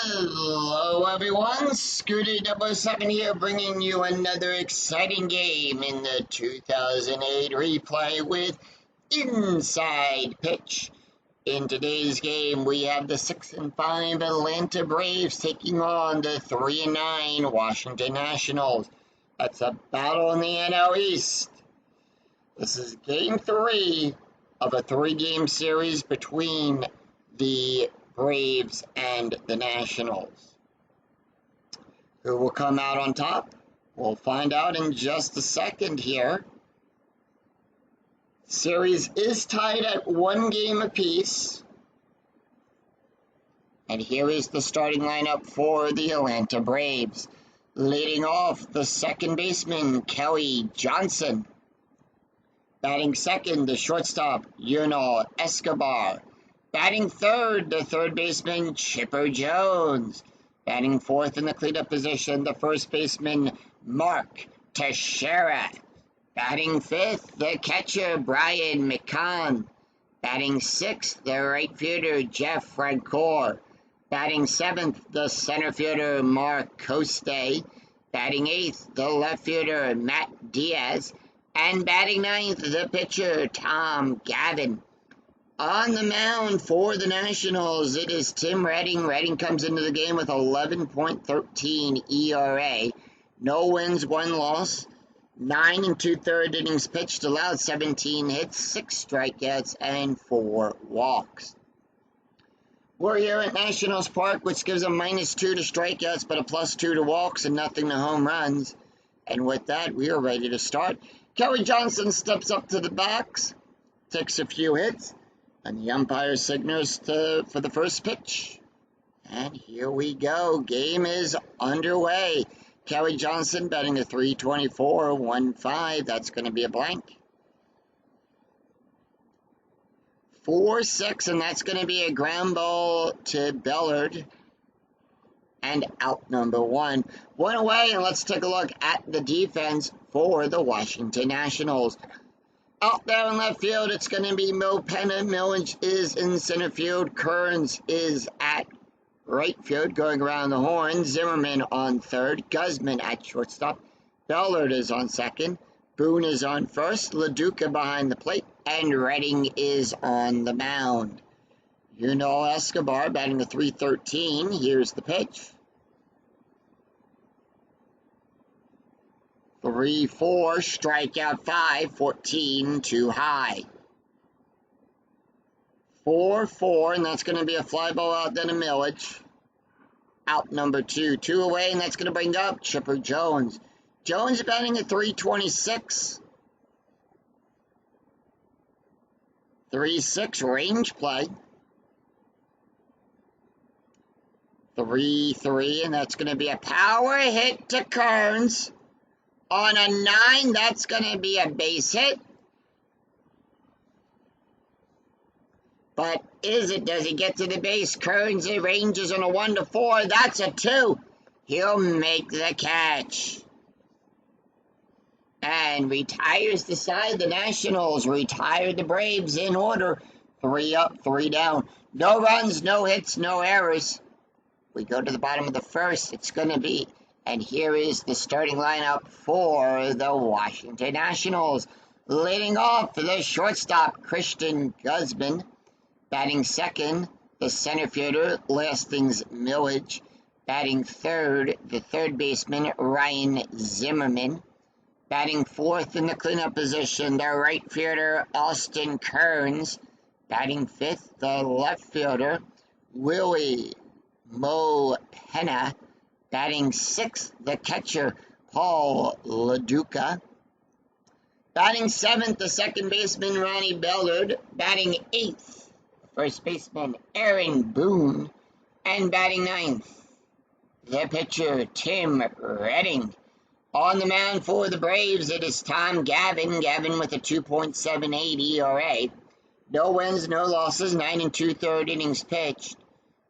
Hello everyone, Scooter007 here, bringing you another exciting game in the 2008 replay with Inside Pitch. In today's game, we have the 6-5 Atlanta Braves taking on the 3-9 Washington Nationals. That's a battle in the NL East. This is Game 3 of a 3-game series between the Braves and the Nationals. Who will come out on top? We'll find out in just a second here. Series is tied at 1 game apiece. And here is the starting lineup for the Atlanta Braves. Leading off, the second baseman, Kelly Johnson. Batting second, the shortstop, Yunel Escobar. Batting third, the third baseman, Chipper Jones. Batting fourth in the cleanup position, the first baseman, Mark Teixeira. Batting fifth, the catcher, Brian McCann. Batting sixth, the right fielder, Jeff Francoeur. Batting seventh, the center fielder, Mark Coste. Batting eighth, the left fielder, Matt Diaz. And batting ninth, the pitcher, Tom Gavin. On the mound for the Nationals, it is Tim Redding. Redding comes into the game with 11.13 ERA. No wins, 1 loss. 9 2/3 innings pitched, allowed 17 hits, 6 strikeouts, and 4 walks. We're here at Nationals Park, which gives a -2 to strikeouts, but a +2 to walks and nothing to home runs. And with that, we are ready to start. Kelly Johnson steps up to the box, takes a few hits, and the umpire signals for the first pitch. And here we go. Game is underway. Kelly Johnson batting a .324, 1.5. That's going to be a blank. 4-6, and that's going to be a ground ball to Bellard. And out number 1. 1 away, and let's take a look at the defense for the Washington Nationals. Out there in left field, it's going to be Mo Penna. Millage is in center field. Kearns is at right field, going around the horn. Zimmerman on third. Guzman at shortstop. Bellard is on second. Boone is on first. LaDuca behind the plate. And Redding is on the mound. Yunel Escobar batting a .313. Here's the pitch. 3-4, strikeout 5, 14 too high. 4-4, and that's going to be a fly ball out then a Millage. Out number 2. 2 away, and that's going to bring up Chipper Jones. Jones batting a .326. 3-6 range play. 3-3, and that's going to be a power hit to Kearns. On a 9, that's going to be a base hit. But does he get to the base? Kearns ranges on a 1-4. That's a 2. He'll make the catch. And retires the side. The Nationals retire the Braves in order. 3 up, 3 down. No runs, no hits, no errors. We go to the bottom of the first. It's going to be... And here is the starting lineup for the Washington Nationals. Leading off, the shortstop, Christian Guzman. Batting second, the center fielder, Lastings Millage. Batting third, the third baseman, Ryan Zimmerman. Batting fourth in the cleanup position, the right fielder, Austin Kearns. Batting fifth, the left fielder, Willie Mo Penna. Batting sixth, the catcher, Paul LaDuca. Batting seventh, the second baseman, Ronnie Bellard. Batting eighth, first baseman, Aaron Boone. And batting ninth, the pitcher, Tim Redding. On the mound for the Braves, it is Tom Gavin. Gavin with a 2.78 ERA. No wins, no losses, 9 2/3 innings pitched.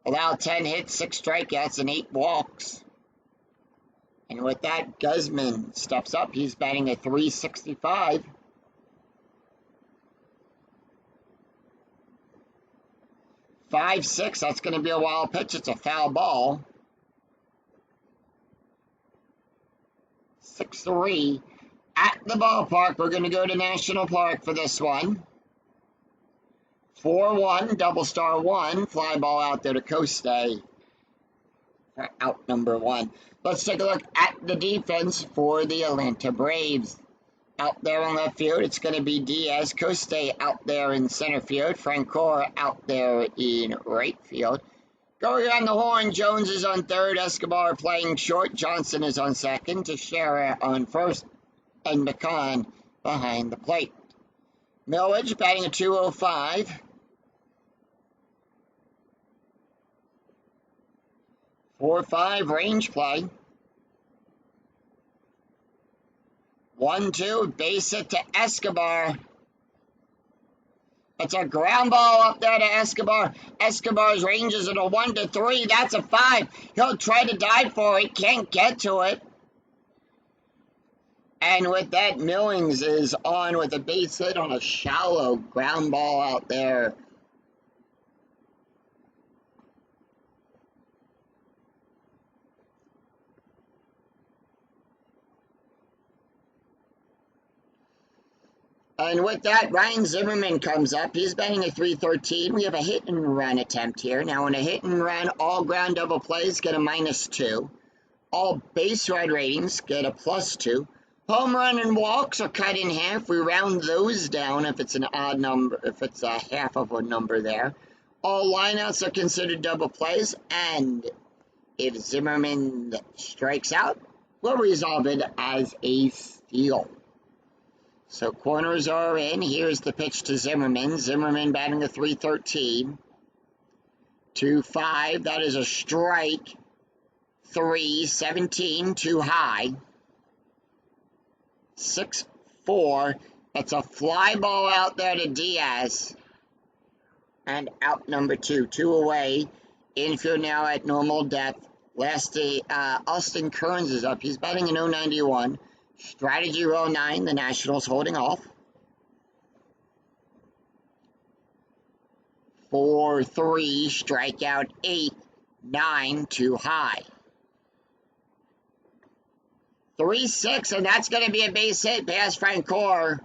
Allowed 10 hits, 6 strikeouts, and 8 walks. And with that, Guzman steps up. He's batting a .365. 5-6. That's going to be a wild pitch. It's a foul ball. 6-3. At the ballpark, we're going to go to National Park for this one. 4-1, double star 1. Fly ball out there to Coste for out number 1. Let's take a look at the defense for the Atlanta Braves. Out there on left field, it's going to be Diaz. Coste out there in center field. Francoeur out there in right field. Going on the horn, Jones is on third. Escobar playing short. Johnson is on second. Teixeira on first. And McCann behind the plate. Millage batting a 205. 4-5 range play. 1-2, base hit to Escobar. It's a ground ball up there to Escobar. Escobar's range is at a 1-3. That's a 5. He'll try to dive for it. Can't get to it. And with that, Millings is on with a base hit on a shallow ground ball out there. And with that, Ryan Zimmerman comes up. He's batting a 313. We have a hit and run attempt here. Now, in a hit and run, all ground double plays get a -2. All base run ratings get a +2. Home run and walks are cut in half. We round those down if it's an odd number, if it's a half of a number there. All lineouts are considered double plays, and if Zimmerman strikes out, we'll resolve it as a steal. So corners are in. Here's the pitch to Zimmerman. Zimmerman batting a 313. 2-5. That is a strike. 3-17. Too high. 6-4. That's a fly ball out there to Diaz. And out number 2. 2 away. Infield now at normal depth. Austin Kearns is up. He's batting an 091. Strategy roll 9. The Nationals holding off. 4-3. Strikeout 8. 9. Too high. 3-6, and that's going to be a base hit past Francoeur.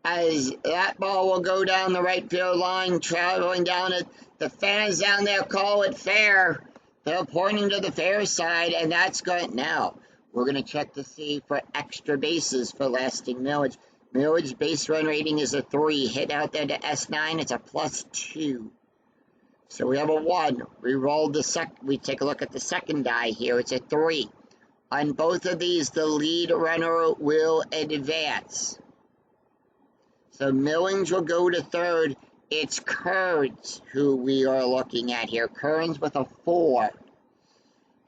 As that ball will go down the right field line, traveling down it. The fans down there call it fair. They're pointing to the fair side, and that's good. Now, we're going to check to see for extra bases for lasting Millage. Millage base run rating is a 3. Hit out there to S9, it's a +2. So we have a 1. We rolled we take a look at the second die here. It's a 3. On both of these, the lead runner will advance. So Millings will go to third. It's Kearns who we are looking at here. Kearns with a 4.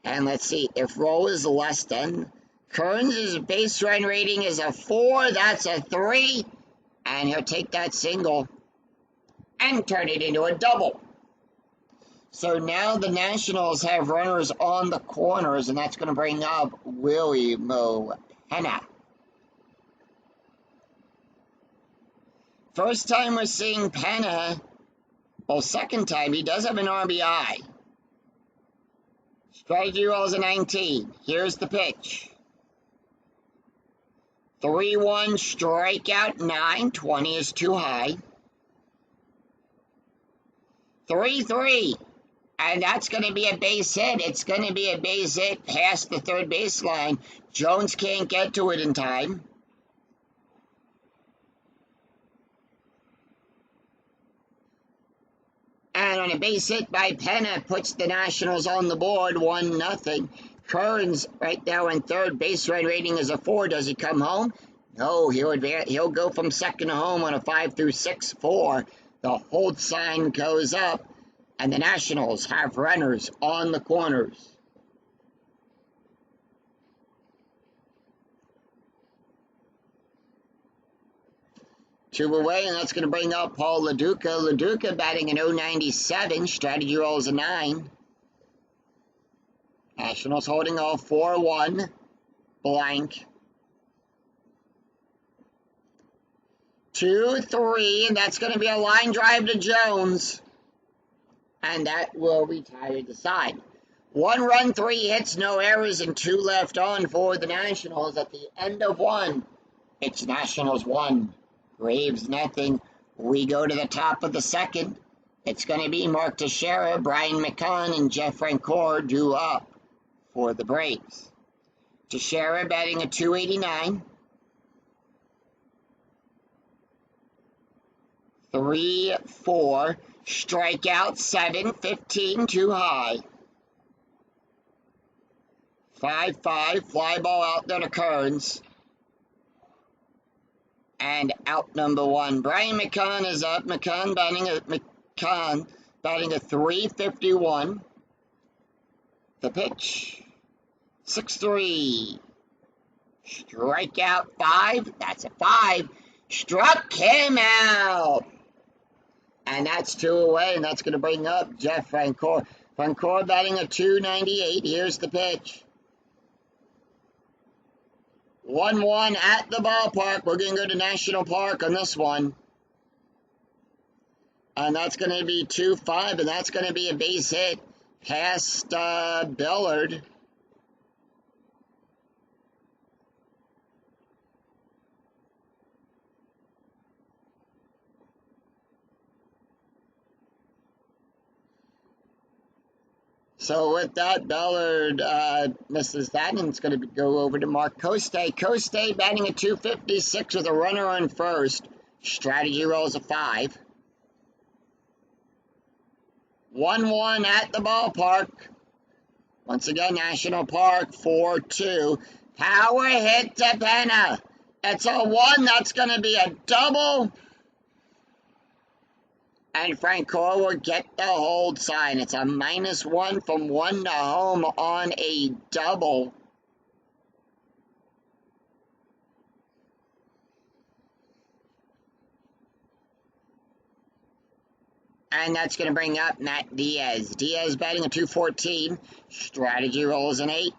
And let's see, if roll is less than, Kearns' base run rating is a 4. That's a 3. And he'll take that single and turn it into a double. So now the Nationals have runners on the corners, and that's going to bring up Willie Mo Pena. First time we're seeing Pena, well, second time, he does have an RBI. Strategy rolls a 19. Here's the pitch. 3-1, strikeout 9. 20 is too high. 3-3. And that's going to be a base hit. It's going to be a base hit past the third baseline. Jones can't get to it in time. And on a base hit by Pena, puts the Nationals on the board, 1-0. Kearns right there on third. Base run rating is a 4. Does he come home? No, he'll go from second to home on a 5-6-4. The hold sign goes up. And the Nationals have runners on the corners. Two away, and that's going to bring up Paul LaDuca. LaDuca batting an 097. Strategy rolls a 9. Nationals holding off 4-1. Blank. 2-3, and that's going to be a line drive to Jones. And that will retire the side. 1 run, 3 hits, no errors, and 2 left on for the Nationals at the end of 1. It's Nationals 1, Braves nothing. We go to the top of the second. It's going to be Mark Teixeira, Brian McCann, and Jeff Francoeur due up for the Braves. Teixeira batting a .289. 3-4. Strikeout 7, 15 too high. 5-5. Fly ball out there to Kearns. And out number 1. Brian McCann is up. McCann batting a .351. The pitch. 6-3. Strikeout 5. That's a 5. Struck him out. And that's 2 away, and that's going to bring up Jeff Francoeur. Francoeur batting a .298. Here's the pitch. 1-1 at the ballpark. We're going to go to National Park on this one. And that's going to be 2-5, and that's going to be a base hit past Bellard. So with that, Bellard misses that, and it's going to go over to Mark Coste. Coste batting a .256 with a runner on first. Strategy rolls a 5. 1-1 at the ballpark. Once again, National Park, 4-2. Power hit to Penna. It's a 1. That's going to be a double. And Francoeur will get the hold sign. It's a -1 from 1 to home on a double. And that's going to bring up Matt Diaz. Diaz batting a .214. Strategy rolls an 8.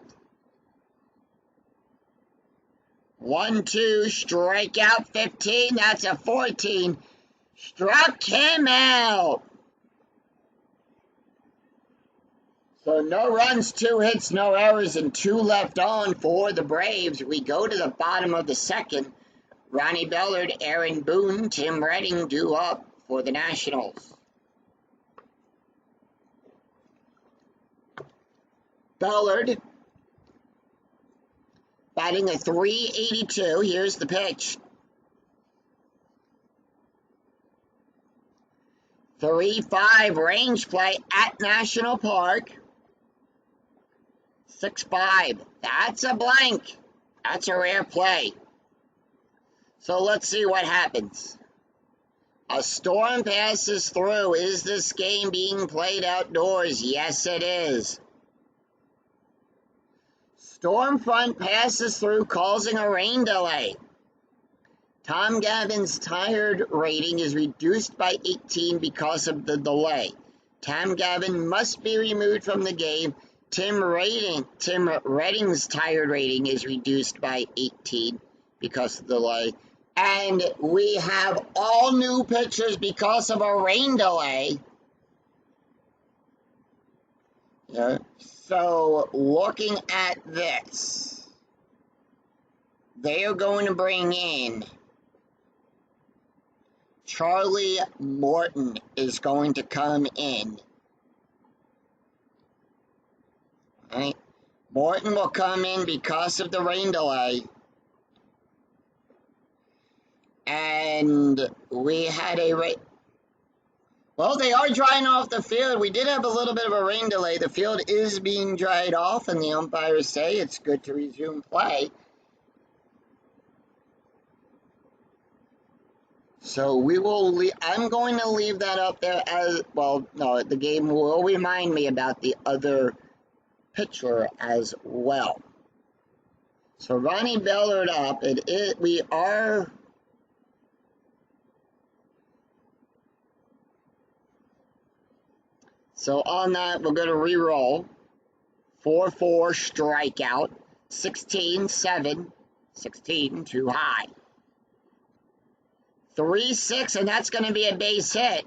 1-2. Strikeout 15. That's a 14. Struck him out. So no runs, 2 hits, no errors, and 2 left on for the Braves. We go to the bottom of the second. Ronnie Bellard, Aaron Boone, Tim Redding due up for the Nationals. Bellard batting a .382. Here's the pitch. 3-5 range play at National Park. 6-5. That's a blank. That's a rare play. So let's see what happens. A storm passes through. Is this game being played outdoors? Yes, it is. Storm front passes through, causing a rain delay. Tom Gavin's tired rating is reduced by 18 because of the delay. Tom Gavin must be removed from the game. Tim Redding's tired rating is reduced by 18 because of the delay. And we have all new pitchers because of a rain delay. Yeah. So, looking at this, they are going to bring in Charlie Morton is going to come in. All right. Morton will come in because of the rain delay. And we had well, they are drying off the field. We did have a little bit of a rain delay. The field is being dried off, and the umpires say it's good to resume play. So I'm going to leave that up there as, well, no, the game will remind me about the other pitcher as well. So Ronnie Bellard up. We are... So on that, we're going to re-roll. 4-4 strikeout. 16-7. 16 too high. 3-6, and that's going to be a base hit.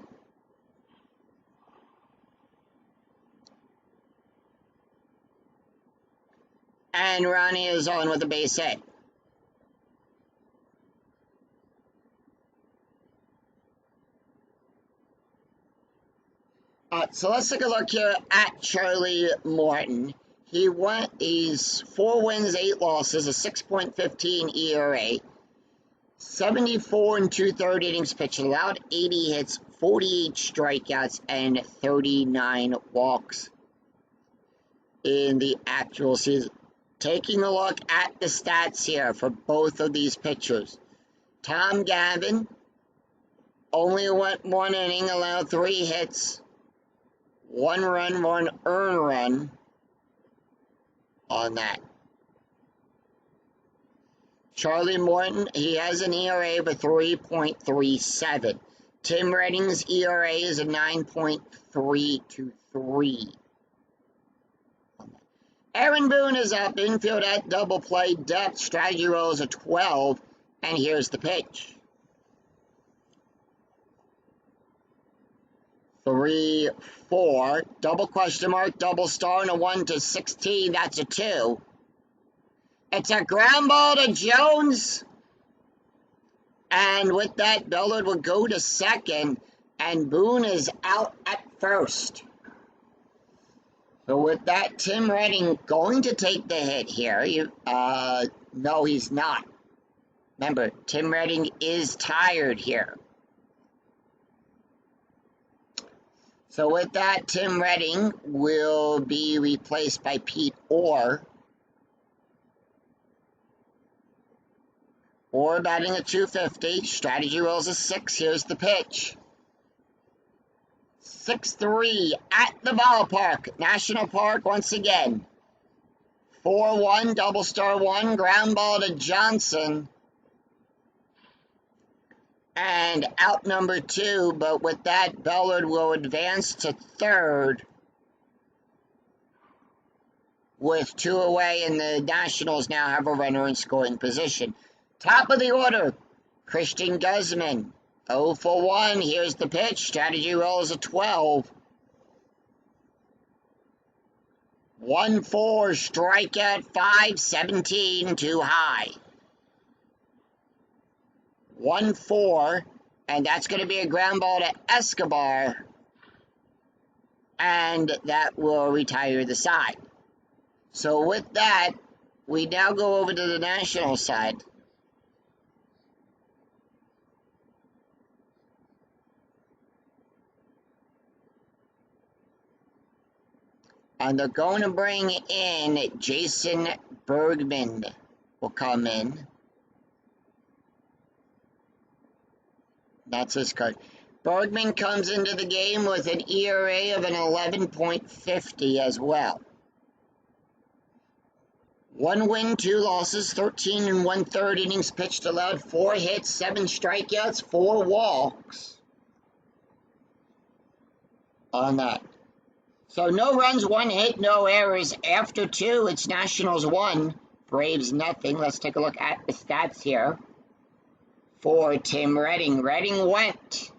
And Ronnie is on with a base hit. So let's take a look here at Charlie Morton. He's 4 wins, 8 losses, a 6.15 ERA, 74 and 2/3 innings pitched, allowed 80 hits, 48 strikeouts, and 39 walks in the actual season. Taking a look at the stats here for both of these pitchers. Tom Gavin only went 1 inning, allowed 3 hits, 1 run, 1 earned run on that. Charlie Morton, he has an ERA of a 3.37. Tim Redding's ERA is a 9.323. Aaron Boone is up, infield at double play, depth, strategy rolls a 12, and here's the pitch. 3-4, double question mark, double star, and a 1-16, that's a 2. It's a ground ball to Jones. And with that, Bellard will go to second, and Boone is out at first. So with that, Tim Redding going to take the hit here. No, he's not. Remember, Tim Redding is tired here. So with that, Tim Redding will be replaced by Pete Orr. Orr batting a 250. Strategy rolls a 6. Here's the pitch. 6-3 at the ballpark. National Park once again. 4-1, double star 1, ground ball to Johnson. And out number 2, but with that, Bellard will advance to third with 2 away, and the Nationals now have a runner in scoring position. Top of the order, Christian Guzman. 0 for 1. Here's the pitch. Strategy rolls a 12. 1-4, strikeout 5, 17, too high. 1-4, and that's going to be a ground ball to Escobar, and that will retire the side. So with that, we now go over to the National side. And they're going to bring in Jason Bergman will come in. That's his card. Bergman comes into the game with an ERA of an 11.50 as well. 1 win, 2 losses, 13 and 1/3 innings pitched, allowed 4 hits, 7 strikeouts, 4 walks on that. So no runs, 1 hit, no errors. After 2, it's Nationals 1, Braves nothing. Let's take a look at the stats here for Tim Redding. Redding went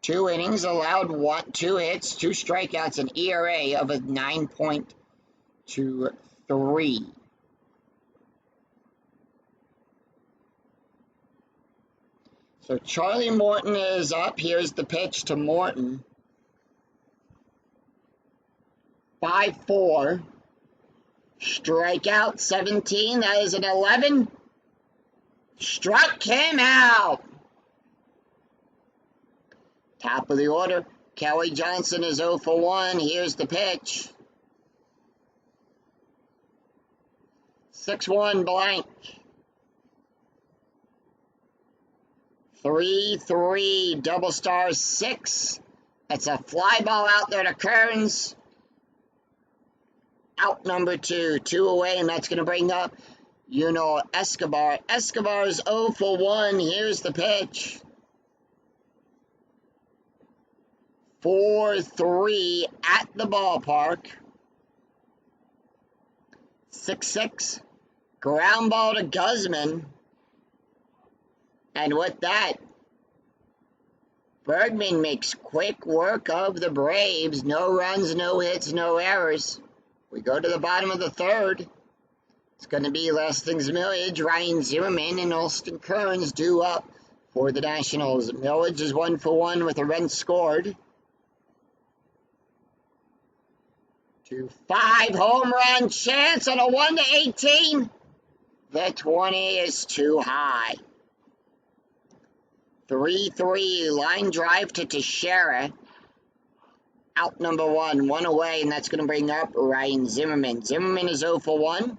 2 innings, allowed 2 hits, 2 strikeouts, an ERA of a 9.23. So Charlie Morton is up. Here's the pitch to Morton. 5-4. Strikeout 17. That is an 11. Struck him out. Top of the order. Kelly Johnson is 0 for 1. Here's the pitch. 6-1 blank. 3-3 double star 6. That's a fly ball out there to Kearns. Out number 2, 2 away, and that's going to bring up, Escobar. Escobar's 0 for 1. Here's the pitch. 4-3 at the ballpark. 6-6. Ground ball to Guzman. And with that, Bergman makes quick work of the Braves. No runs, no hits, no errors. We go to the bottom of the third. It's going to be Lastings Millage, Ryan Zimmerman, and Austin Kearns due up for the Nationals. Millage is 1-for-1 with a run scored. 2-5 home run chance on a 1-18. The 20 is too high. 3-3 line drive to Teixeira. Out number one away, and that's going to bring up Ryan Zimmerman. Zimmerman is 0-for-1.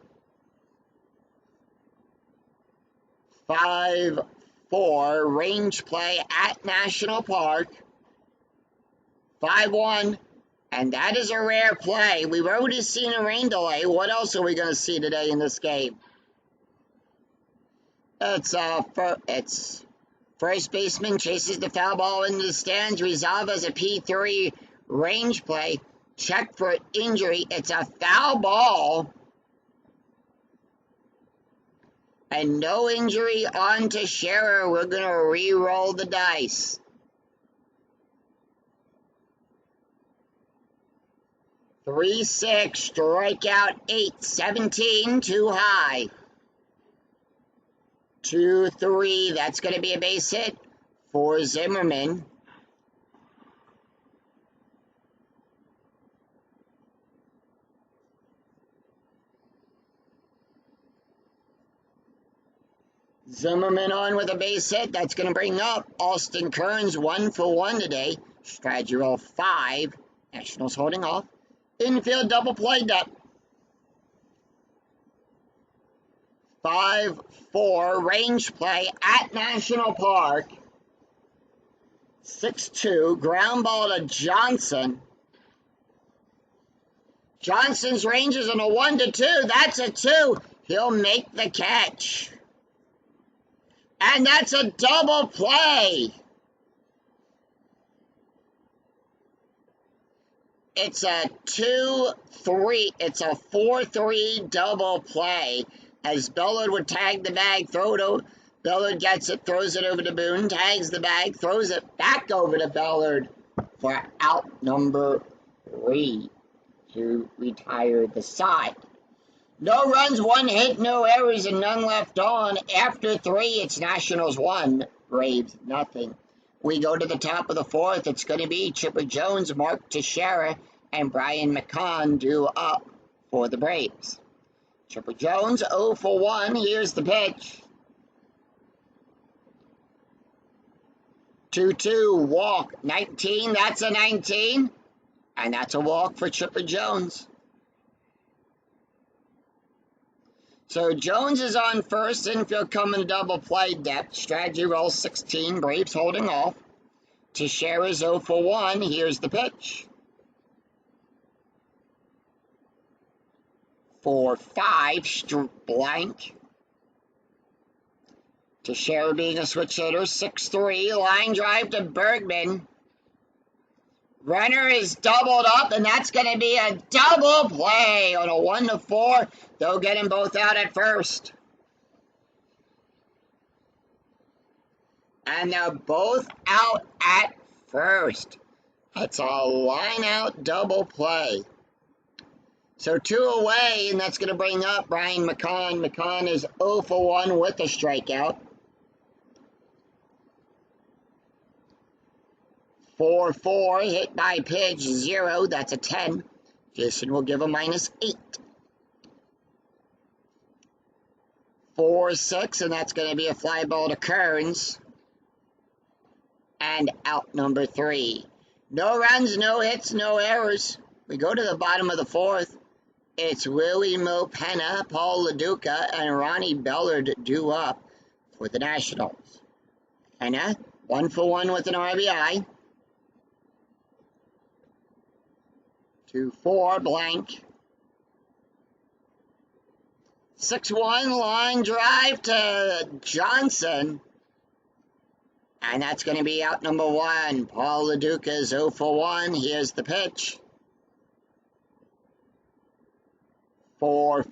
5-4 range play at National Park. 5-1, and that is a rare play. We've already seen a rain delay. What else are we going to see today in this game? It's first baseman chases the foul ball into the stands. Resolve as a P3 range play. Check for injury. It's a foul ball. And no injury on Teixeira. We're going to re-roll the dice. 3-6, strikeout 8, 17, too high. 2-3, that's going to be a base hit for Zimmerman. Zimmerman on with a base hit. That's going to bring up Austin Kearns 1-for-1 today. Strategy roll 5. Nationals holding off. Infield double played up. 5-4 range play at National Park. 6-2 ground ball to Johnson. Johnson's range is on a 1-2. That's a 2. He'll make the catch. And that's a double play. It's a 2-3. It's a 4-3 double play. As Bellard would tag the bag, throw it. Bellard gets it, throws it over to Boone, tags the bag, throws it back over to Bellard for out number 3 to retire the side. No runs, 1 hit, no errors, and none left on. After 3, it's Nationals 1, Braves nothing. We go to the top of the 4th. It's going to be Chipper Jones, Mark Teixeira, and Brian McCann due up for the Braves. Chipper Jones, 0-for-1. Here's the pitch. 2-2, walk. 19, that's a 19. And that's a walk for Chipper Jones. So Jones is on first, infield coming double play depth. Strategy roll 16, Braves holding off. Teixeira's 0-for-1. Here's the pitch. 4-5, blank. Teixeira being a switch hitter, 6-3, line drive to Bergman. Runner is doubled up, and that's going to be a double play on a 1-4. They'll get them both out at first. And they're both out at first. That's a line-out double play. So 2 away, and that's going to bring up Brian McCann. McCann is 0-for-1 with a strikeout. 4-4, hit by pitch, 0, that's a 10. Jason will give a -8. 4-6, and that's going to be a fly ball to Kearns. And out number 3. No runs, no hits, no errors. We go to the bottom of the 4th. It's Willie Mo Pena, Paul LaDuca, and Ronnie Bellard due up for the Nationals. Pena, 1-for-1 with an RBI. 2-4, blank. 6-1, line drive to Johnson. And that's going to be out number 1. Paul LaDuca is 0-for-1. Here's the pitch. 4-4,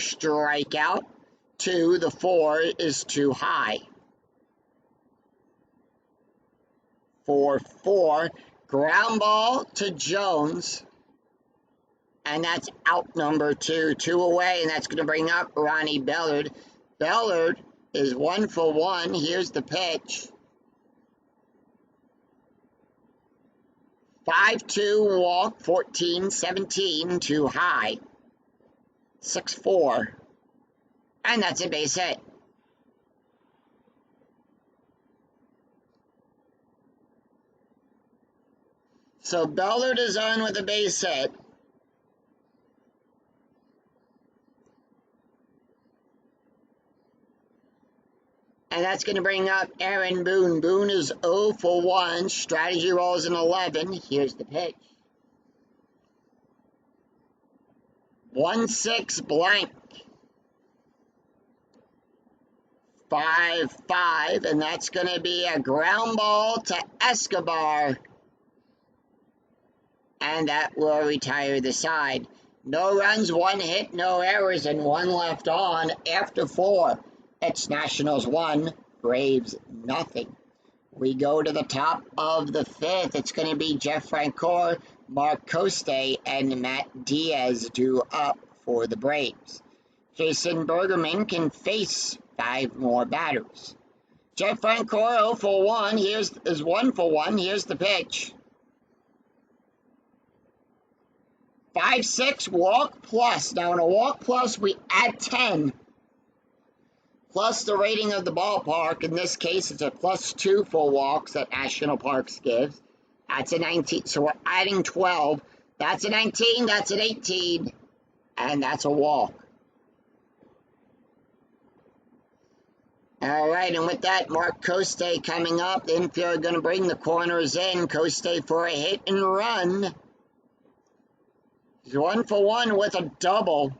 strikeout. 2, the 4 is too high. 4-4. Ground ball to Jones. And that's out number 2. 2 away, and that's going to bring up Ronnie Bellard. Bellard is 1 for 1. Here's the pitch. 5-2 walk, 14-17, too high. 6-4. And that's a base hit. So Bellard is on with a base hit. And that's going to bring up Aaron Boone. Boone is 0 for 1. Strategy rolls an 11. Here's the pitch. 1-6 blank. 5-5. And that's going to be a ground ball to Escobar. And that will retire the side. No runs, 1 hit, no errors, and 1 left on after 4. It's Nationals 1, Braves nothing. We go to the top of the 5th. It's going to be Jeff Francoeur, Mark Coste, and Matt Diaz due up for the Braves. Jason Bergerman can face 5 more batters. Jeff Francoeur 0 for 1. Is 1 for 1. Here's the pitch. 5-6 walk plus. Now in a walk plus, we add 10. Plus the rating of the ballpark. In this case, it's a +2 for walks that National Parks gives. That's a 19. So we're adding 12. That's a 19. That's an 18. And that's a walk. All right, and with that, Mark Coste coming up. The infield going to bring the corners in. Coste for a hit and run. He's 1 for 1 with a double.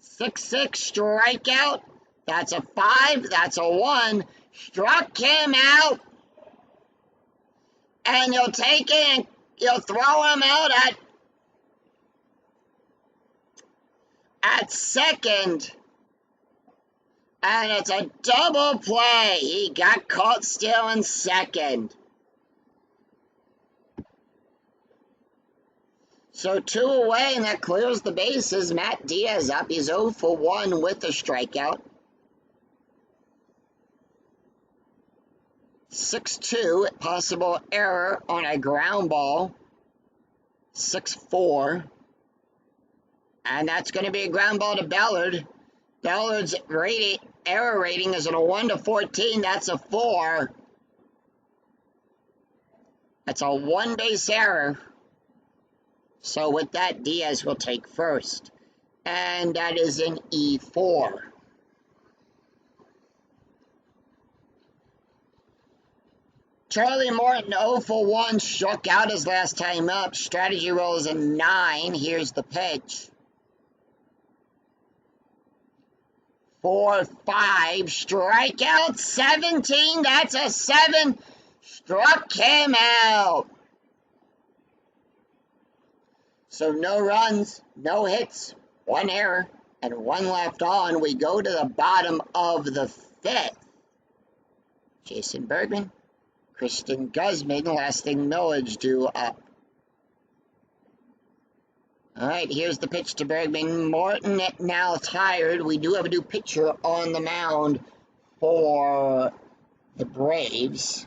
6-6 strikeout. That's a 5. That's a 1. Struck him out. And you'll take it and you'll throw him out at second. And it's a double play. He got caught stealing second. So 2 away, and that clears the bases. Matt Diaz up. He's 0 for 1 with a strikeout. 6-2, possible error on a ground ball. 6-4. And that's going to be a ground ball to Bellard. Bellard's error rating is a 1 to 14. That's a 4. That's a 1 base error. So with that, Diaz will take first. And that is an E4. Charlie Morton 0 for 1, struck out his last time up. Strategy roll is a 9. Here's the pitch. 4-5, strikeout 17. That's a 7. Struck him out. So no runs, no hits, 1 error, and 1 left on. We go to the bottom of the 5th. Jason Bergman, Christian Guzman, Lasting Millage due up. All right, here's the pitch to Bergman. Morton now tired. We do have a new pitcher on the mound for the Braves.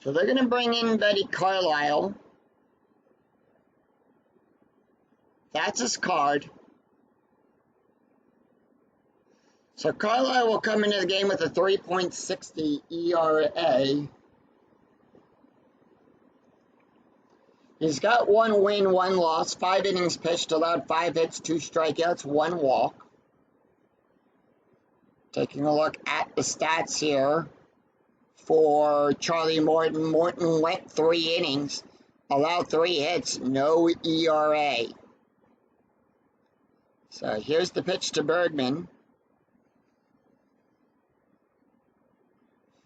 So they're going to bring in Buddy Carlisle. That's his card. So Carlisle will come into the game with a 3.60 ERA. He's got 1 win, 1 loss, 5 innings pitched, allowed 5 hits, 2 strikeouts, 1 walk. Taking a look at the stats here for Charlie Morton. Morton went 3 innings, allowed 3 hits, no ERA. So here's the pitch to Bergman.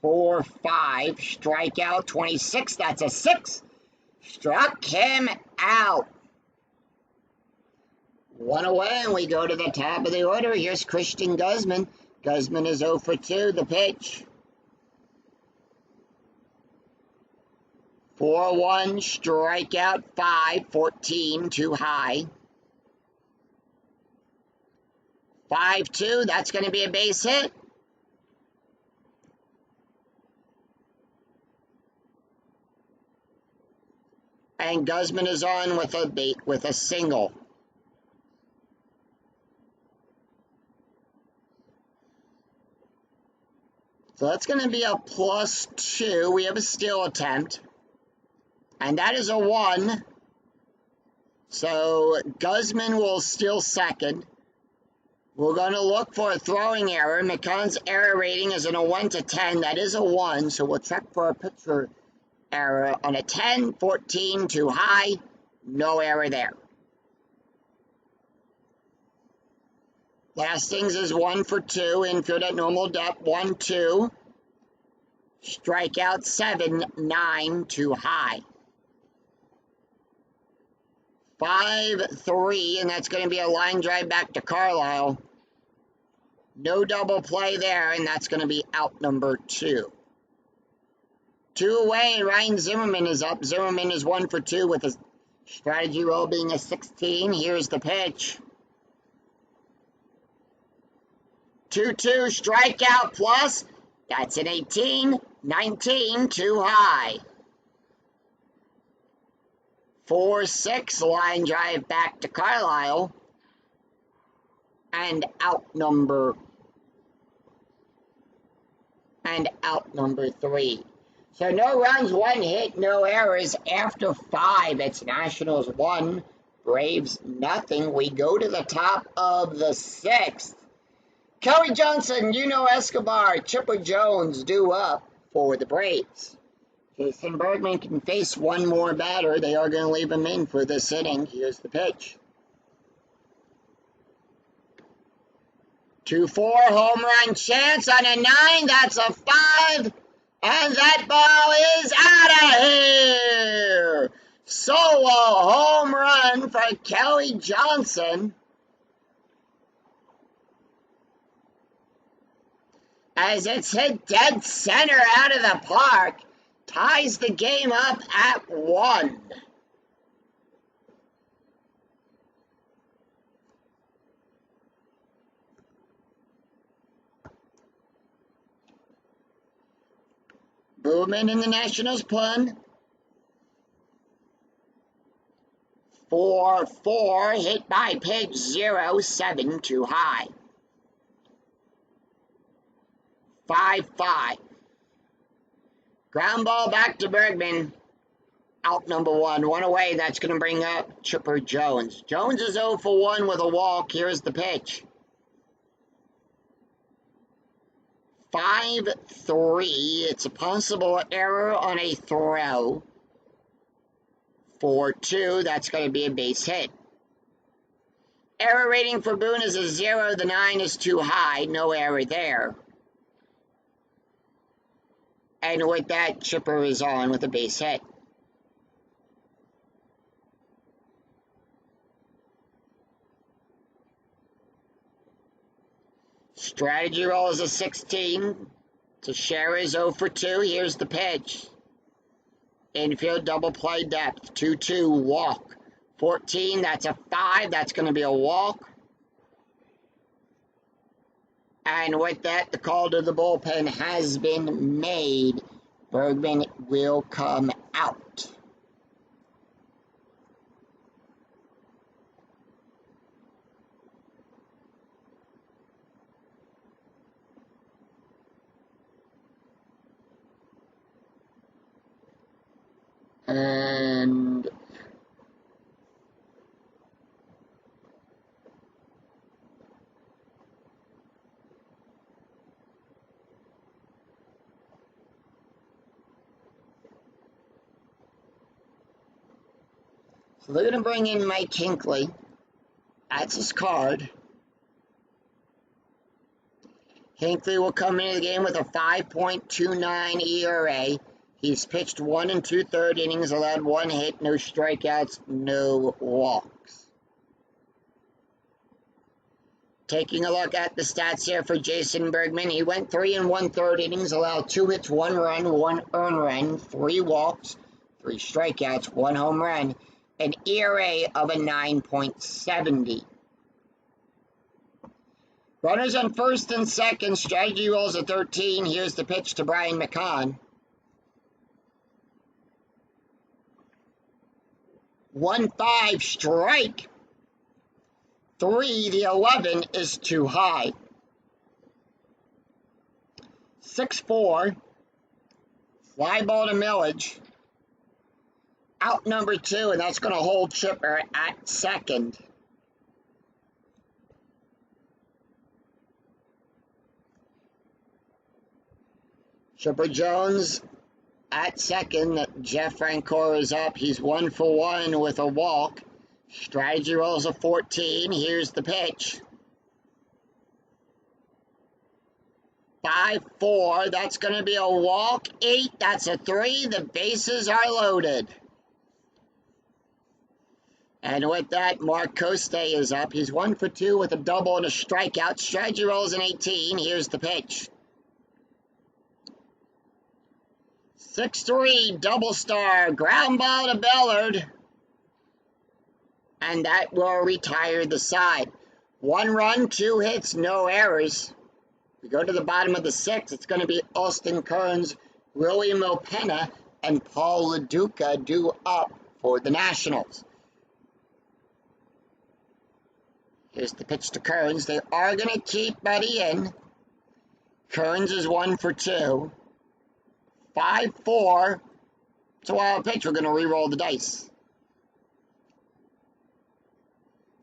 4-5, strikeout 26, that's a 6. Struck him out. 1 away, and we go to the top of the order. Here's Christian Guzman. Guzman is 0 for 2, the pitch. 4-1, strikeout 5, 14, too high. 5-2, that's going to be a base hit. And Guzman is on with a single. So that's going to be a +2. We have a steal attempt. And that is a 1. So Guzman will steal second. We're going to look for a throwing error. McConn's error rating is in a 1 to 10. That is a 1. So we'll check for a pitcher error on a 10, 14, too high. No error there. Lastings is 1 for 2. Infield at normal depth. 1-2. Strikeout 7, 9, too high. 5-3, and that's going to be a line drive back to Carlisle. No double play there, and that's going to be out number 2. 2 away, and Ryan Zimmerman is up. Zimmerman is 1 for 2 with a strategy roll being a 16. Here's the pitch. 2-2, strikeout plus. That's an 18, 19, too high. 4-6, line drive back to Carlisle. And out number 3. So no runs, 1 hit, no errors. After 5, it's Nationals 1, Braves nothing. We go to the top of the 6th. Kelly Johnson, Escobar, Chipper Jones due up for the Braves. Jason Bergman can face one more batter. They are going to leave him in for this inning. Here's the pitch. 2-4, home run chance on a 9. That's a 5. And that ball is out of here. Solo home run for Kelly Johnson. As it's hit dead center out of the park, ties the game up at 1. Bowman in the Nationals pun. 4-4, hit by pitch 0-7, too high. 5-5. Ground ball back to Bergman. Out number 1. 1 away. That's going to bring up Chipper Jones. Jones is 0 for 1 with a walk. Here's the pitch. 5-3. It's a possible error on a throw. 4-2. That's going to be a base hit. Error rating for Boone is a 0. The 9 is too high. No error there. And with that, Chipper is on with a base hit. Strategy roll is a 16. Teixeira is 0 for 2. Here's the pitch. Infield double play depth. 2-2 walk. 14, that's a 5. That's going to be a walk. And with that, the call to the bullpen has been made. Bergman will come out. And So they're going to bring in Mike Hinckley. That's his card. Hinckley will come into the game with a 5.29 ERA. He's pitched 1 2/3 innings, allowed 1 hit, no strikeouts, no walks. Taking a look at the stats here for Jason Bergman, he went 3 1/3 innings, allowed 2 hits, 1 run, 1 earned run, 3 walks, 3 strikeouts, 1 home run, an ERA of a 9.70. Runners on first and second, strategy rolls a 13. Here's the pitch to Brian McCann. 1-5 strike. 3, the 11 is too high. 6-4, fly ball to Millage. Out number 2, and that's going to hold Chipper at second. Chipper Jones at second. Jeff Francoeur is up. He's 1 for 1 with a walk. Strategy rolls a 14. Here's the pitch. 5-4. That's going to be a walk. 8. That's a 3. The bases are loaded. And with that, Mark Coste is up. He's 1 for 2 with a double and a strikeout. Strategy rolls an 18. Here's the pitch. 6-3, double star, ground ball to Bellard. And that will retire the side. 1 run, 2 hits, no errors. We go to the bottom of the 6th. It's going to be Austin Kearns, William Opena, and Paul LaDuca due up for the Nationals. Here's the pitch to Kearns. They are going to keep Buddy in. Kearns is 1 for 2. 5-4. It's a wild pitch. We're going to re-roll the dice.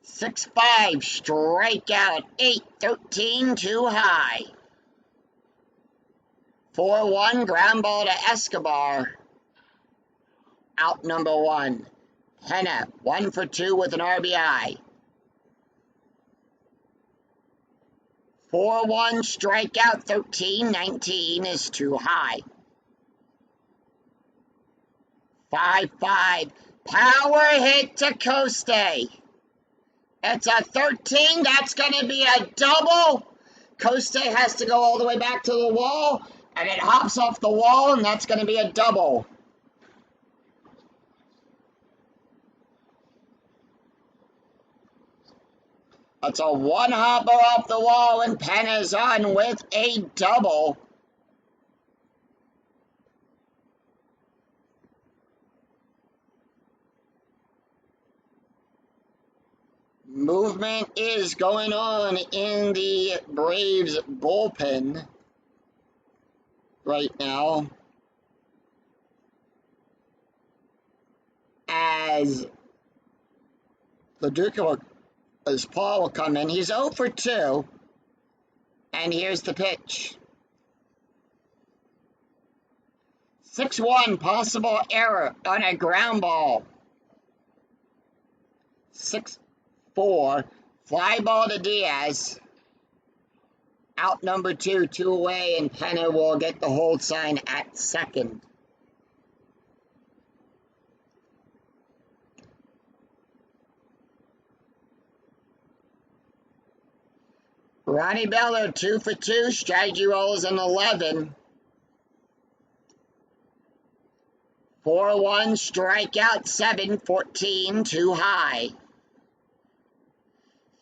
6-5. Strikeout. 8-13. Too high. 4-1. Ground ball to Escobar. Out number 1. Henna. 1 for 2 with an RBI. 4-1. Strikeout. 13-19 is too high. 5-5. Power hit to Coste. It's a 13. That's going to be a double. Coste has to go all the way back to the wall, and it hops off the wall, and that's going to be a double. That's a one-hopper off the wall, and Penna's on with a double. Movement is going on in the Braves bullpen right now as Paul will come in. He's 0 for 2, and here's the pitch. 6-1, possible error on a ground ball. 6-4, fly ball to Diaz. Out number 2, 2 away, and Penna will get the hold sign at second. Ronnie Bellard, 2 for 2, strategy rolls an 11. 4-1, strikeout 7-14, too high.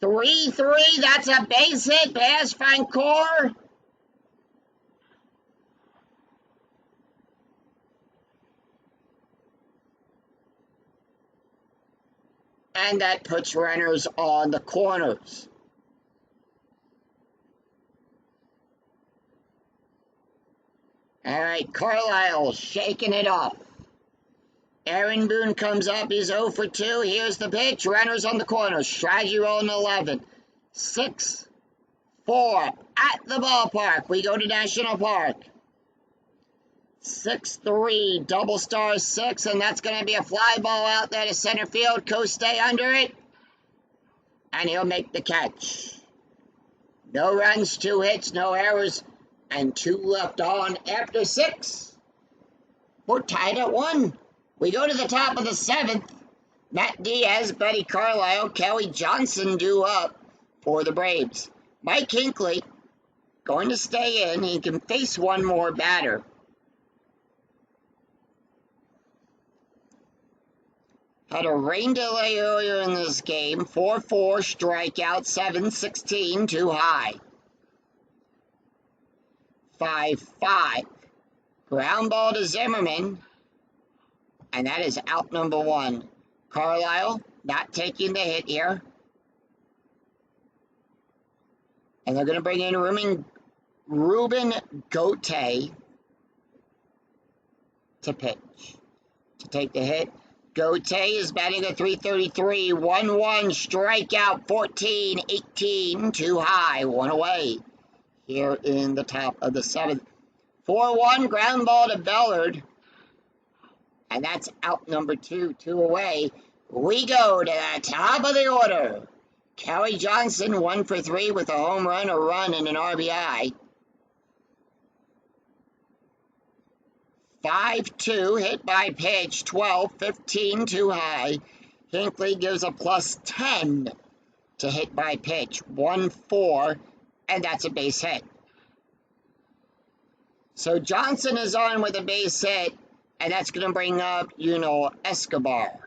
3-3, that's a base hit past Francoeur. And that puts runners on the corners. All right, Carlisle shaking it off. Aaron Boone comes up. He's 0 for 2. Here's the pitch. Runners on the corner. Strategy roll an 11. 6-4 at the ballpark. We go to National Park. 6-3, double star 6, and that's going to be a fly ball out there to center field. Coe stay under it, and he'll make the catch. No runs, 2 hits, no errors, and 2 left on after 6. We're tied at 1. We go to the top of the 7th. Matt Diaz, Buddy Carlisle, Kelly Johnson due up for the Braves. Mike Hinckley going to stay in. He can face one more batter. Had a rain delay earlier in this game. 4-4, strikeout, 7-16, too high. 5-5. Ground ball to Zimmerman. And that is out number 1. Carlisle not taking the hit here. And they're going to bring in Ruben Gote to pitch. To take the hit. Gote is batting a .333, 1-1, strikeout, 14-18, too high, 1 away here in the top of the 7th. 4-1, ground ball to Bellard, and that's out number 2, 2 away. We go to the top of the order. Kelly Johnson, 1 for 3 with a home run, a run, and an RBI. 5-2, hit by pitch, 12-15, too high. Hinckley gives a +10 to hit by pitch, 1-4, and that's a base hit. So Johnson is on with a base hit, and that's going to bring up, Escobar.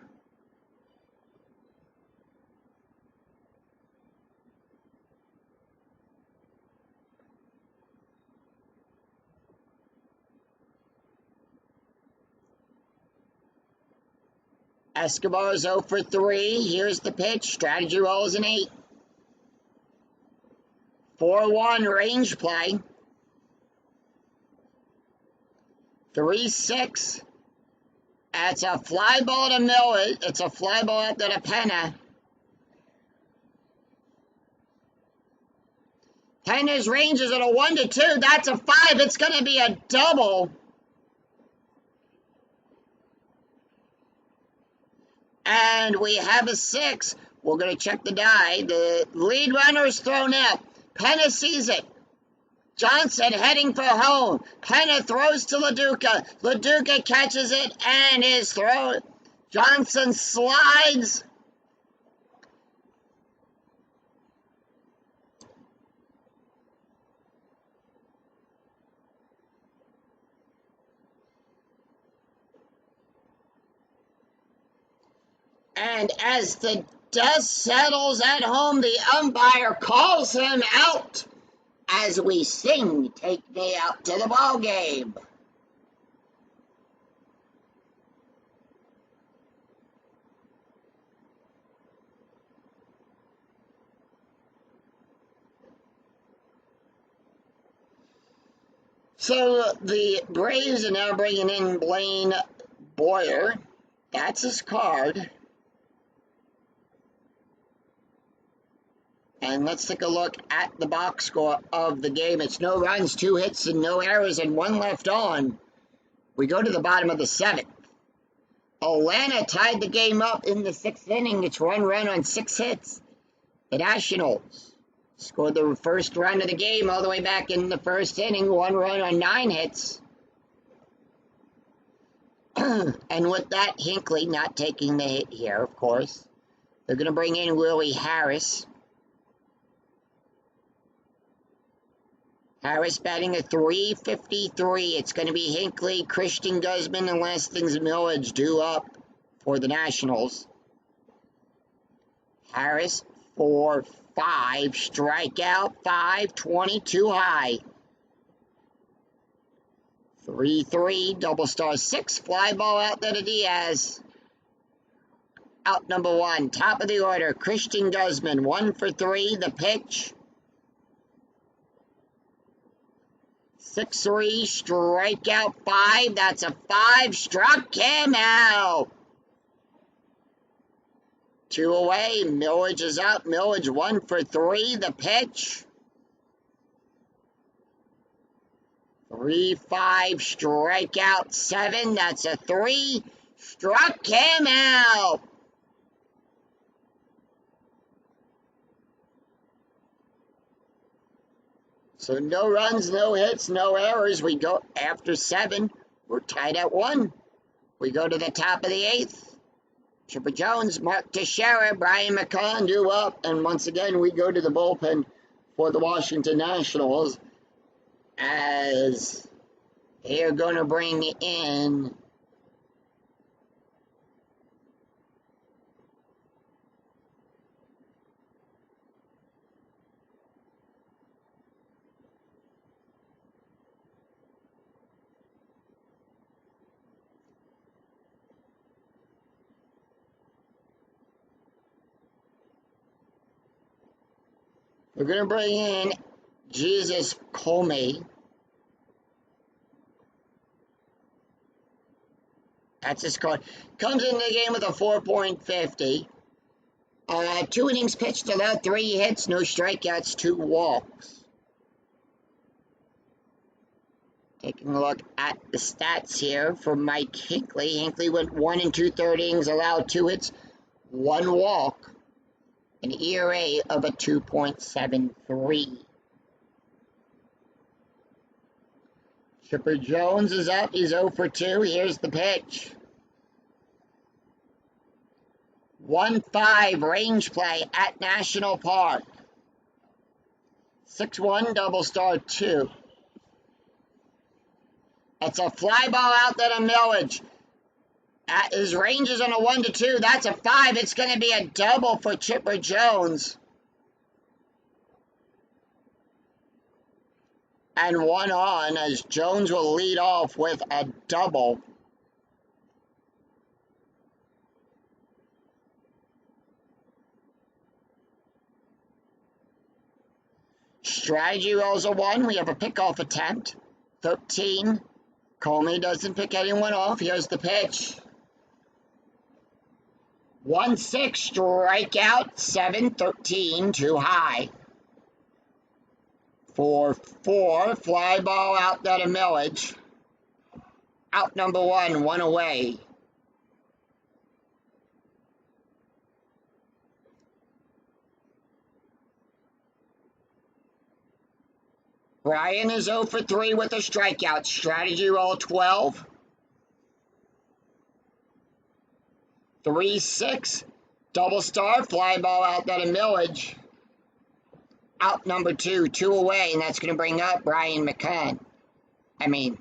Escobar's 0 for 3. Here's the pitch. Strategy rolls an 8. 4-1 range play. 3-6. That's a fly ball to Miller. It's a fly ball out to Penna. Penna's range is at a 1-2. That's a 5. It's going to be a double. And we have a 6. We're going to check the die. The lead runner is thrown out. Penna sees it. Johnson heading for home. Penna throws to LaDuca. LaDuca catches it and is thrown. Johnson slides. And as the dust settles at home, the umpire calls him out as we sing "Take Me Out to the Ball Game." So the Braves are now bringing in Blaine Boyer. That's his card. And let's take a look at the box score of the game. It's no runs, 2 hits, and no errors, and 1 left on. We go to the bottom of the 7th. Atlanta tied the game up in the 6th inning. It's 1 run on 6 hits. The Nationals scored the first run of the game all the way back in the 1st inning. 1 run on 9 hits. And with that, Hinckley not taking the hit here, of course. They're going to bring in Willie Harris. Harris batting a .353. It's going to be Hinckley, Christian Guzman, and Lastings Millage due up for the Nationals. Harris, 4-5, strikeout, 5-20, too high. 3-3, double star 6, fly ball out there to Diaz. Out number 1, top of the order, Christian Guzman, 1 for 3, the pitch. 6-3, strikeout 5. That's a 5. Struck him out. 2 away. Millage is out. Millage 1 for 3. The pitch. 3-5, strikeout 7. That's a 3. Struck him out. So no runs, no hits, no errors. We go after 7. We're tied at 1. We go to the top of the 8th. Chipper Jones, Mark Teixeira, Brian McCann due up. And once again, we go to the bullpen for the Washington Nationals, as they are going to bring in Jesus Comey. That's his card. Comes into the game with a 4.50. 2 innings pitched, allowed 3 hits, no strikeouts, 2 walks. Taking a look at the stats here for Mike Hinckley. Hinckley went 1 2/3 innings, allowed 2 hits, 1 walk, an ERA of a 2.73. Chipper Jones is up. He's 0 for 2. Here's the pitch. 1-5 range play at National Park. 6-1 double star 2. It's a fly ball out there to Millage. His range is on a 1-2. That's a 5. It's going to be a double for Chipper Jones. And 1 on, as Jones will lead off with a double. Strategy rolls a 1. We have a pickoff attempt. 13. Comey doesn't pick anyone off. Here's the pitch. 1-6, strikeout 7, 13, too high. 4-4, fly ball out there to Millage. Out number 1, 1 away. Brian is 0 for 3 with a strikeout. Strategy roll 12. 3-6, double star, fly ball out there to Millage. Out number 2, 2 away, and that's going to bring up Brian McCann. It's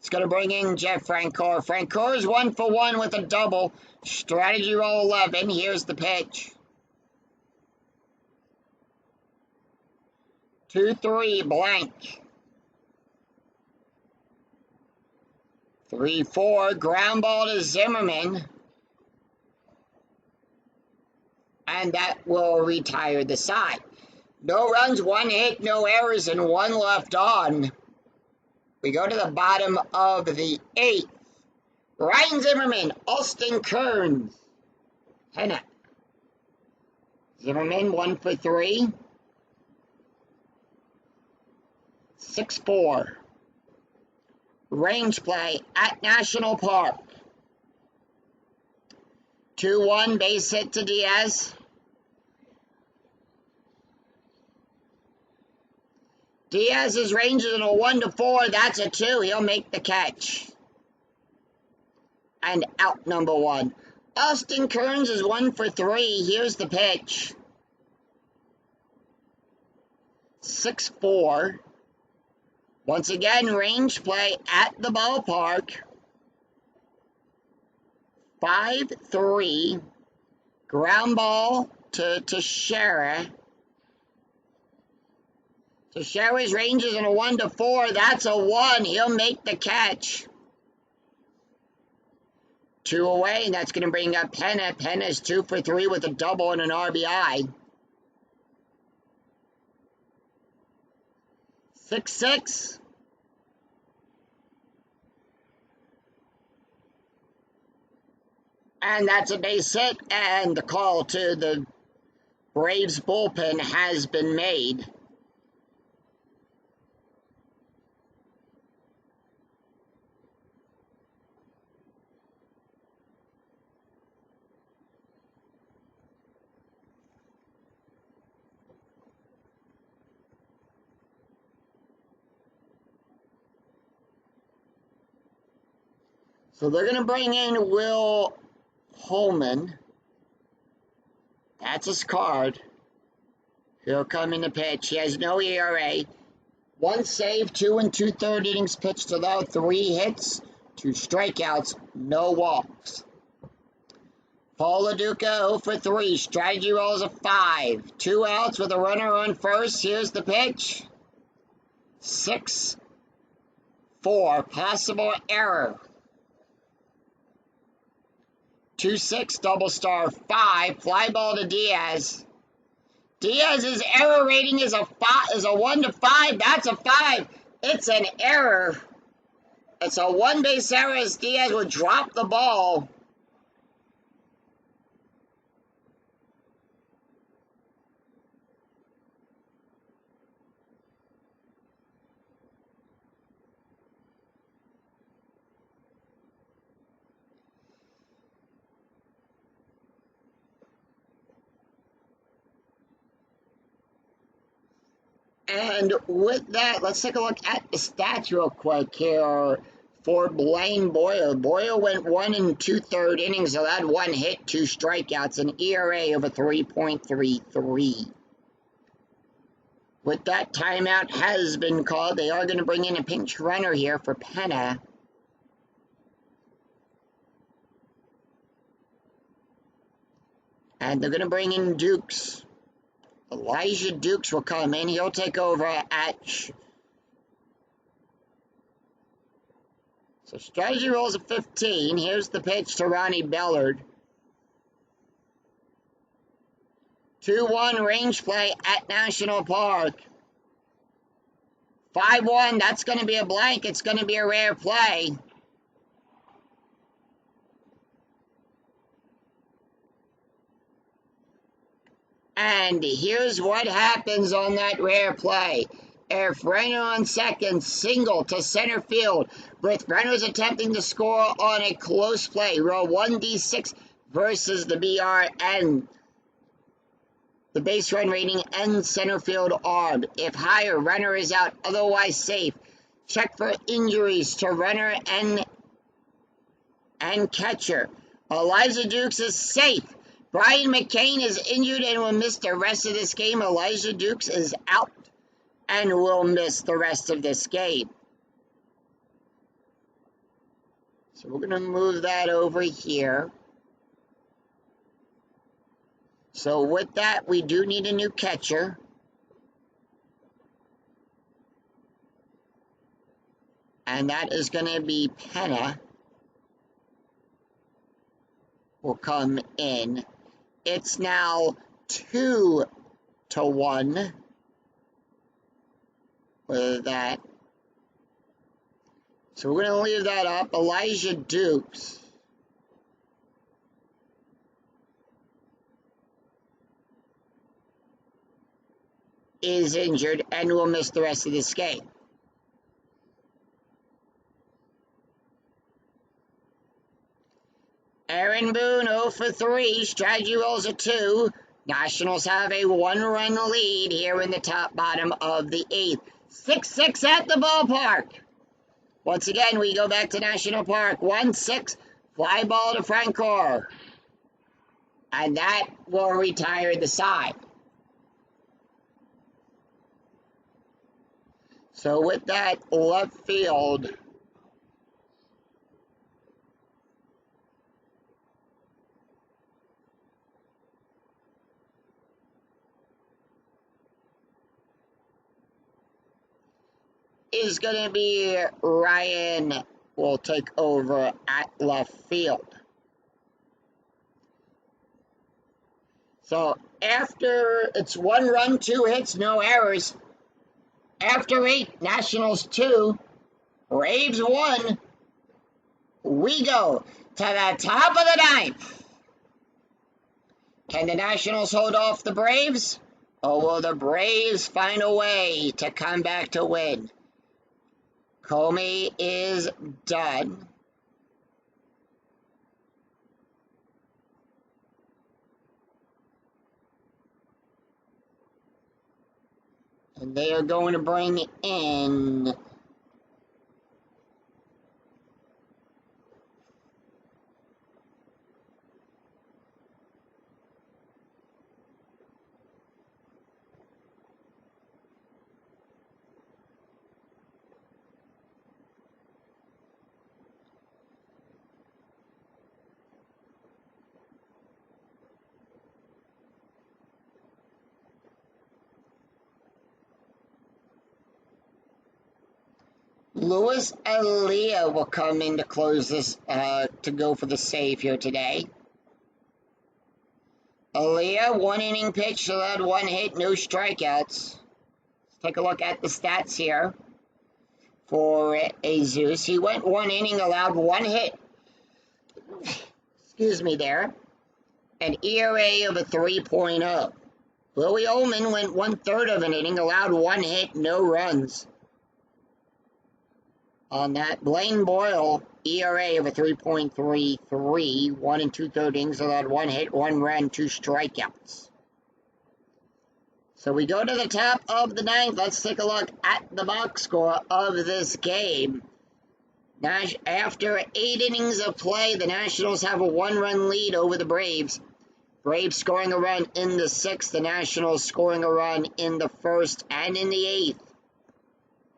going to bring in Jeff Francoeur. Francoeur is 1 for 1 with a double. Strategy roll 11. Here's the pitch. 2-3, blank. 3-4, ground ball to Zimmerman. And that will retire the side. No runs, 1 hit, no errors, and 1 left on. We go to the bottom of the 8th. Ryan Zimmerman, Austin Kearns. Henna. Zimmerman 1 for 3. 6-4. Range play at National Park. 2-1, base hit to Diaz. Diaz's range is in a 1-4. That's a 2. He'll make the catch. And out number 1. Austin Kearns is 1 for 3. Here's the pitch. 6-4. Once again, range play at the ballpark. 5-3. Ground ball to Teixeira. Teixeira's range is in a 1-4. That's a 1. He'll make the catch. 2 away, and that's going to bring up Penna. Penna's 2 for 3 with a double and an RBI. 6-6. And that's a base hit, and the call to the Braves bullpen has been made. So they're going to bring in Will Holman. That's his card. He'll come in the pitch. He has no ERA. 1 save, 2 2/3 innings pitched, allowed 3 hits, 2 strikeouts, no walks. Paul Lo Duca 0 for 3. Strategy rolls a 5. 2 outs with a runner on first. Here's the pitch. 6-4. Possible error. 2-6. Double star 5. Fly ball to Diaz. Diaz's error rating is a 1 to 5. That's a 5. It's an error. It's a 1 base error as Diaz would drop the ball. And with that, let's take a look at the stats real quick here for Blaine Boyle. Boyle went 1 2/3 innings, allowed 1 hit, 2 strikeouts, an ERA of a 3.33. With that, timeout has been called. They are going to bring in a pinch runner here for Penna. And they're going to bring in Dukes. Elijah Dukes will come in. He'll take over at... So strategy rolls a 15. Here's the pitch to Ronnie Bellard. 2-1 range play at National Park. 5-1, that's going to be a blank. It's going to be a rare play. And here's what happens on that rare play. If runner on second, single to center field, with runners attempting to score on a close play. Roll 1d6 versus the BRN. The base run rating and center field arm. If higher, runner is out, otherwise safe. Check for injuries to runner and catcher. Elijah Dukes is safe. Brian McCain is injured and will miss the rest of this game. Elijah Dukes is out and will miss the rest of this game. So we're going to move that over here. So with that, we do need a new catcher. And that is going to be Penna. Will come in. It's now 2-1 with that. So we're going to leave that up. Elijah Dukes is injured and will miss the rest of this game. Aaron Boone 0 for 3. Strategy rolls a 2. Nationals have a 1-run lead here in the top bottom of the 8th. 6-6 at the ballpark. Once again, we go back to National Park. 1-6. Fly ball to Francoeur. And that will retire the side. So with that, left field is going to be Ryan will take over at left field. So after it's 1 run, 2 hits, no errors. After 8, Nationals 2, Braves 1, we go to the top of the 9th. Can the Nationals hold off the Braves? Or will the Braves find a way to come back to win? Comey is done. And they are going to bring in Luis Aaliyah will come in to close this, to go for the save here today. Aaliyah, 1 inning pitch, allowed 1 hit, no strikeouts. Let's take a look at the stats here for Jesus. He went 1 inning, allowed 1 hit. Excuse me there. An ERA of a 3.0. Louis Ullman went 1/3 of an inning, allowed 1 hit, no runs. On that, Blaine Boyle, ERA of a 3.33, 1 2/3 innings, allowed 1 hit, 1 run, 2 strikeouts. So we go to the top of the 9th. Let's take a look at the box score of this game. After 8 innings of play, the Nationals have a 1-run lead over the Braves. Braves scoring a run in the 6th, the Nationals scoring a run in the 1st and in the 8th.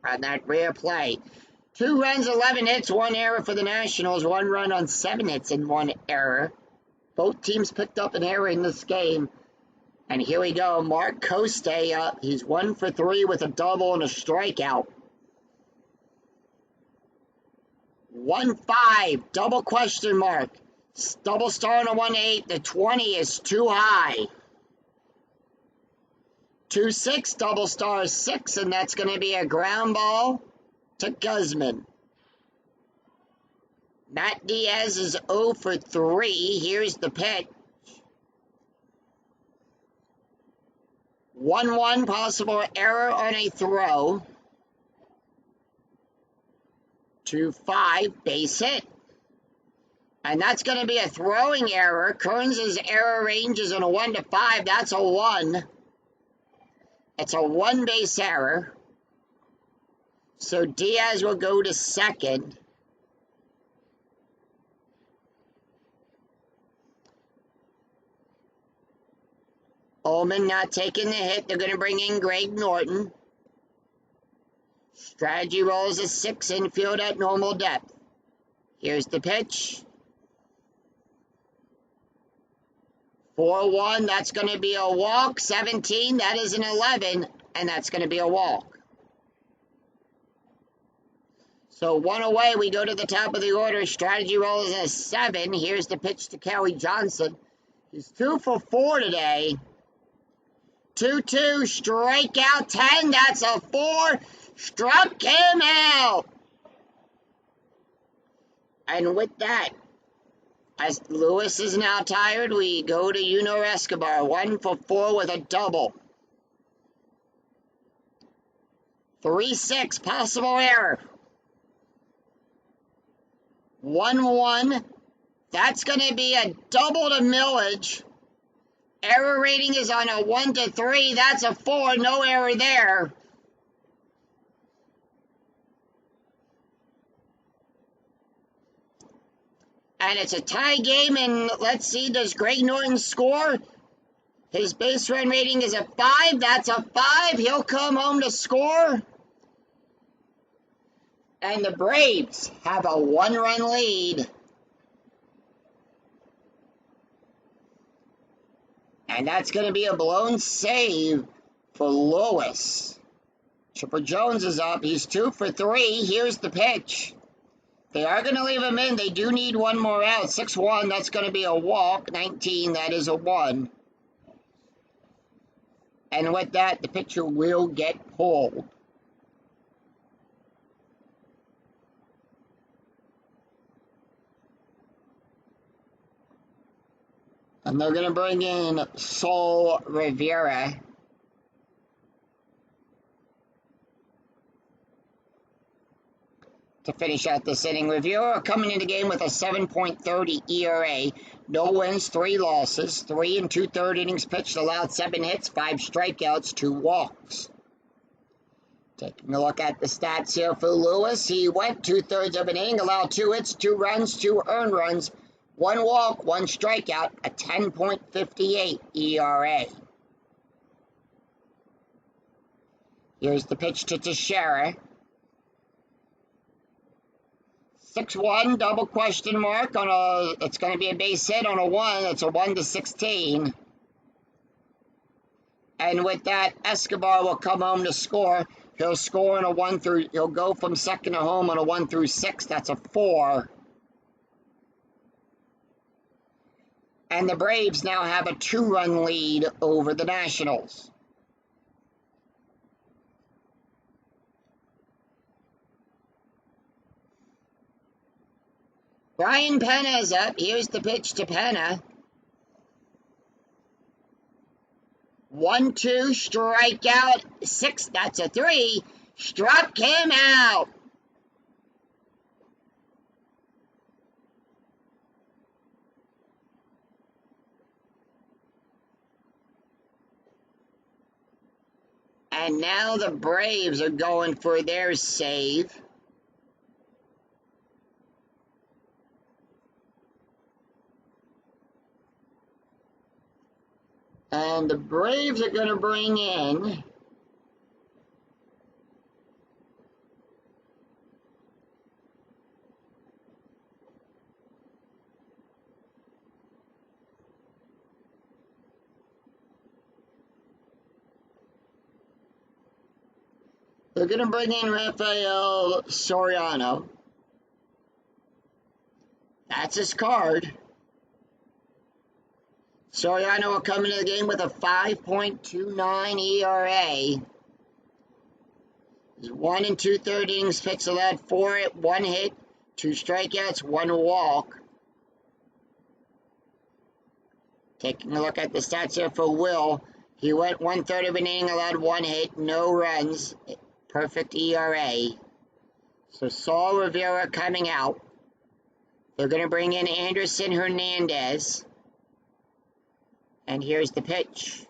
On that rare play. 2 runs, 11 hits, 1 error for the Nationals, 1 run on 7 hits and 1 error. Both teams picked up an error in this game. And here we go, Mark Koste, he's 1 for 3 with a double and a strikeout. 1-5, double question mark. Double star on a 1-8, the 20 is too high. 2-6, double star 6, and that's going to be a ground ball to Guzman. Matt Diaz is 0 for 3. Here's the pitch. 1-1, possible error on a throw. 2-5, base hit. And that's going to be a throwing error. Kearns' error range is on a 1 to 5. That's a 1. It's a 1 base error. So Diaz will go to second. Ullman not taking the hit. They're going to bring in Greg Norton. Strategy rolls a 6 infield at normal depth. Here's the pitch. 4-1, that's going to be a walk. 17, that is an 11, and that's going to be a walk. So 1 away, we go to the top of the order. Strategy roll is a 7. Here's the pitch to Kelly Johnson. He's 2 for 4 today. 2-2, strikeout 10, that's a 4. Struck him out. And with that, as Lewis is now tired, we go to Yunior Escobar, 1 for 4 with a double. 3-6, possible error. 1-1, that's going to be a double to Millage. Error rating is on a 1 to 3, that's a 4, no error there. And it's a tie game, and let's see, does Greg Norton score? His base run rating is a 5. That's a 5. He'll come home to score. And the Braves have a 1-run lead. And that's going to be a blown save for Lewis. Chipper Jones is up. He's 2 for 3. Here's the pitch. They are going to leave him in. They do need 1 more out. 6-1, that's going to be a walk. 19, that is a 1. And with that, the pitcher will get pulled. And they're going to bring in Sol Rivera. To finish out this inning. Rivera coming into the game with a 7.30 ERA. No wins, 3 losses. 3 2/3 innings pitched, allowed 7 hits, 5 strikeouts, 2 walks. Taking a look at the stats here for Lewis. He went 2/3 of an inning, allowed 2 hits, 2 runs, 2 earned runs, 1 walk, 1 strikeout, a 10.58 ERA. Here's the pitch to Teixeira. 6-1, double question mark on a, it's going to be a base hit on a 1. It's a 1 to 16. And with that, Escobar will come home to score. He'll score on a 1 through, he'll go from second to home on a 1 through 6. That's a 4. And the Braves now have a 2-run lead over the Nationals. Brian Penna is up. Here's the pitch to Penna. 1-2, strikeout, 6, that's a 3. Struck him out. And now the Braves are going for their save. And the Braves are going to bring in Rafael Soriano. That's his card. Soriano will come into the game with a 5.29 ERA. He's 1 2/3 innings pitched, allowed 4 1 hit, 2 strikeouts, 1 walk. Taking a look at the stats here for Will. He went 1/3 of an inning, allowed 1 hit, no runs, perfect ERA. So Saul Rivera coming out. They're going to bring in Anderson Hernandez. And here's the pitch.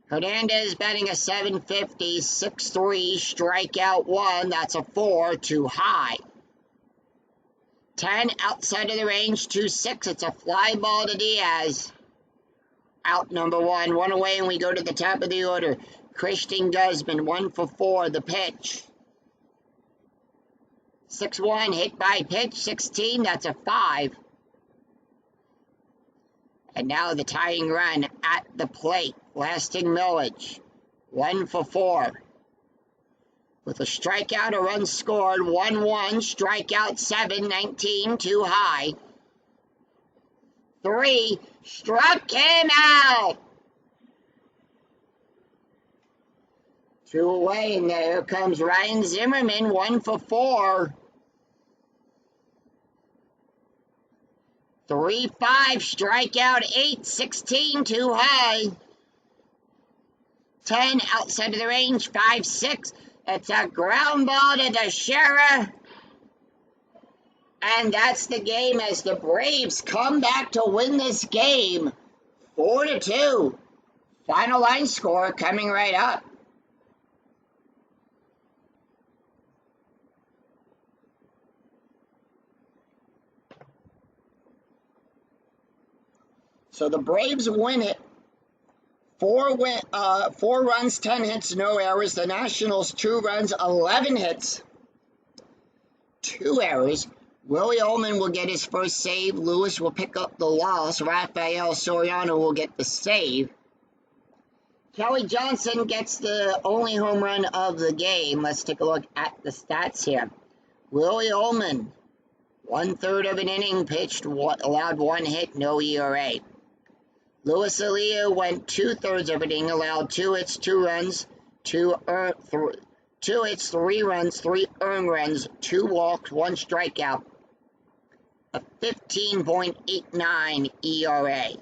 Hernandez batting a 750, 6-3, strikeout 1. That's a 4, too high. 10 outside of the range, 2-6. It's a fly ball to Diaz. Out number 1. 1 away, and we go to the top of the order. Christian Guzman, 1 for 4. The pitch. 6-1, hit by pitch, 16. That's a 5. And now the tying run at the plate. Lasting Millage. 1 for 4. With a strikeout, a run scored. 1-1. Strikeout 7. 19. Too high. 3. Struck him out. 2 away. And there comes Ryan Zimmerman. 1 for 4. 3-5, strikeout 8, 16, too high. 10 outside of the range, 5-6. It's a ground ball to Teixeira. And that's the game as the Braves come back to win this game 4-2. Final line score coming right up. So the Braves win it. 4 runs, 10 hits, no errors. The Nationals, 2 runs, 11 hits, 2 errors. Willie Ullman will get his first save. Lewis will pick up the loss. Rafael Soriano will get the save. Kelly Johnson gets the only home run of the game. Let's take a look at the stats here. Willie Ullman, 1/3 of an inning pitched, allowed 1 hit, no ERA. Luis Aaliyah went 2/3 of an inning, allowed 2 hits, 2 runs, 2 hits, 3 runs, 3 earned runs, 2 walks, 1 strikeout. A 15.89 ERA.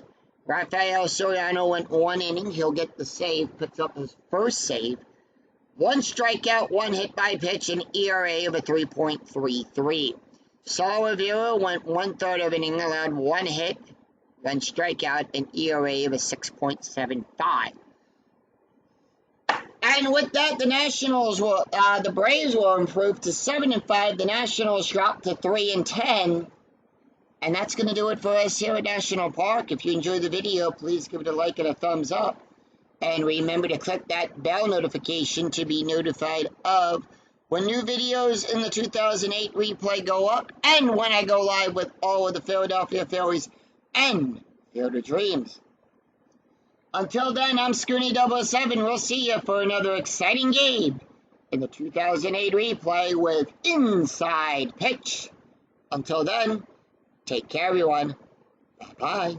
Rafael Soriano went 1 inning. He'll get the save, picks up his first save. 1 strikeout, 1 hit by pitch, an ERA of a 3.33. Saul Rivera went 1/3 of an inning, allowed 1 hit, 1 strikeout, an ERA of a 6.75. And with that, the Braves will improve to 7-5. The Nationals drop to 3-10. And that's going to do it for us here at National Park. If you enjoyed the video, please give it a like and a thumbs up. And remember to click that bell notification to be notified of when new videos in the 2008 replay go up, and when I go live with all of the Philadelphia Phillies and Field of Dreams. Until then, I'm Scooney007. We'll see you for another exciting game in the 2008 replay with Inside Pitch. Until then, take care, everyone. Bye-bye.